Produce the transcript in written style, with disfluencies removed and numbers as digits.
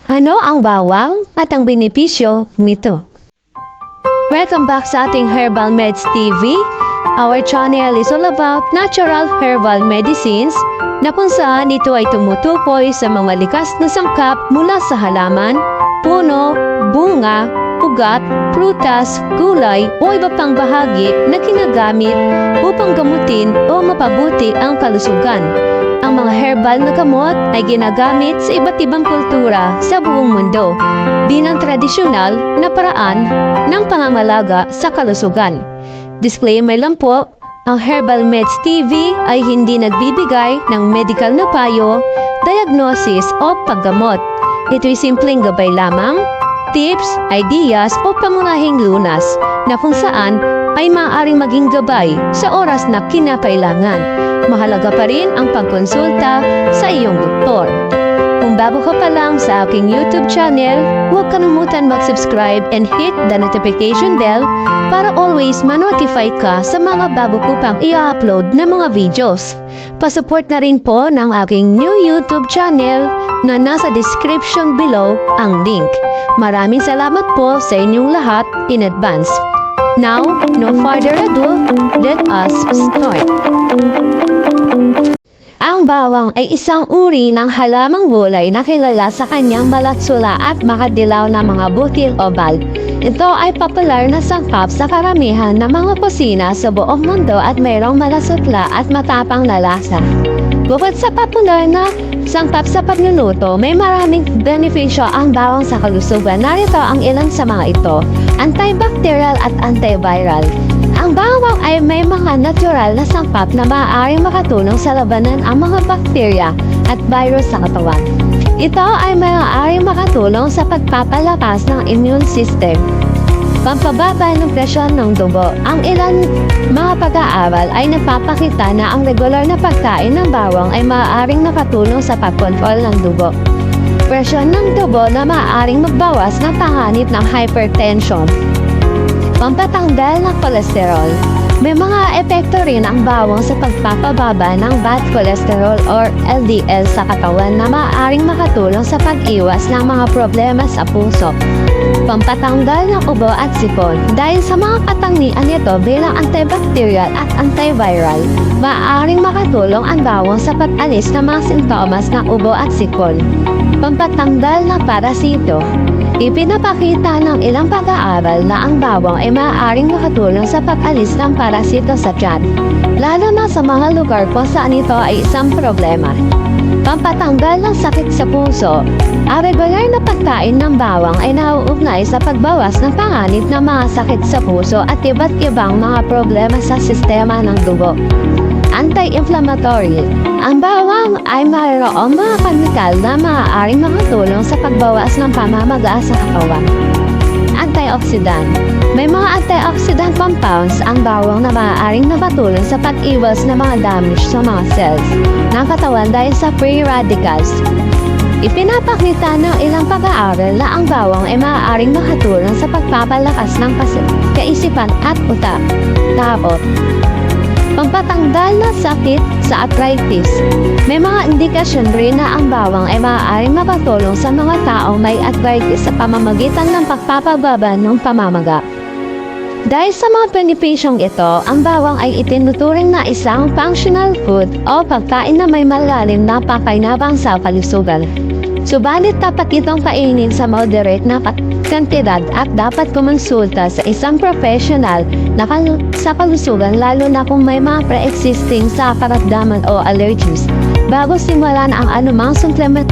Ano ang bawang at ang benepisyo nito? Welcome back sa ating Herbal Meds TV. Our channel is all about natural herbal medicines na kung saan ito ay tumutukoy sa mga likas na sangkap mula sa halaman, puno, bunga, ugat, prutas, gulay o iba pang bahagi na ginagamit upang gamutin o mapabuti ang kalusugan. Ang mga herbal na gamot ay ginagamit sa iba't ibang kultura sa buong mundo bilang tradisyonal na paraan ng pangangalaga sa kalusugan. Disclaimer lang po, ang Herbal Meds TV ay hindi nagbibigay ng medical na payo, diagnosis o paggamot. Ito'y simpleng gabay lamang, tips, ideas o pangunahing lunas na kung saan ay maaaring maging gabay sa oras na kinakailangan. Mahalaga pa rin ang pagkonsulta sa iyong doktor. Kung bago ka pa lang sa aking YouTube channel, huwag kalimutan mag-subscribe and hit the notification bell para always ma-notify ka sa mga bago ko pang i-upload na mga videos. Pasupport na rin po ng aking new YouTube channel na nasa description below ang link. Maraming salamat po sa inyong lahat in advance. Now, no further ado, let us start. Ang bawang ay isang uri ng halamang gulay na kilala sa kanyang malatsula at makadilaw na mga butil o bulb. Ito ay popular na sangkap sa karamihan ng mga kusina sa buong mundo at mayroong malasutla at matapang na lasa. Bukod sa popular na sangkap sa pagluluto, may maraming benepisyo ang bawang sa kalusugan. Narito ang ilan sa mga ito: antibacterial at antiviral. Ang bawang ay may mga natural na sangkap na maaaring makatulong sa labanan ang mga bakterya at virus sa katawan. Ito ay maaaring makatulong sa pagpapalakas ng immune system, pampababa ng presyon ng dugo. Ang ilan mga pag-aaral ay nagpapakita na ang regular na pagkain ng bawang ay maaaring nakatulong sa pagkontrol ng dugo, presyon ng dugo na maaaring magbawas ng panganib ng hypertension, pampatanggal ng kolesterol. May mga epekto rin ang bawang sa pagpapababa ng bad cholesterol or LDL sa katawan na maaaring makatulong sa pag-iwas ng mga problema sa puso, pampatanggal ng ubo at sipon. Dahil sa mga katangian nito bilang antibacterial at antiviral, maaaring makatulong ang bawang sa pag-alis ng mga sintomas ng ubo at sipon, pampatanggal ng parasito. Ipinapakita ng ilang pag-aaral na ang bawang ay maaaring makatulong sa pag-alis ng parasito sa tiyan, lalo na sa mga lugar kung saan ito ay isang problema. Pampatanggal ng sakit sa puso. Ang regular na pagkain ng bawang ay nauugnay sa pagbawas ng panganib ng mga sakit sa puso at iba't ibang mga problema sa sistema ng dugo. Anti-inflammatory. Ang bawang ay mayroong mga kemikal na maaaring makatulong sa pagbawas ng pamamaga sa katawan. Antioxidant. May mga antioxidant compounds ang bawang na maaaring nakatulong sa pag-iwas ng mga damage sa mga cells ng katawan dahil sa free radicals. Ipinapakita ng ilang pag-aaral na ang bawang ay maaaring makatulong sa pagpapalakas ng kaisipan at utak. Tapos, pampatanggal ng sakit sa arthritis. May mga indikasyon rin na ang bawang ay maaaring makatulong sa mga taong may arthritis sa pamamagitan ng pagpapababa ng pamamaga. Dahil sa mga benepisyong ito, ang bawang ay itinuturing na isang functional food o pagkain na may malalim na pakinabang sa kalusugan. Subalit dapat itong kainin sa moderate na kantidad at dapat kumonsulta sa isang professional na sa kalusugan, lalo na kung may mga pre-existing sa karamdaman o allergies bago simulan ang anumang supplement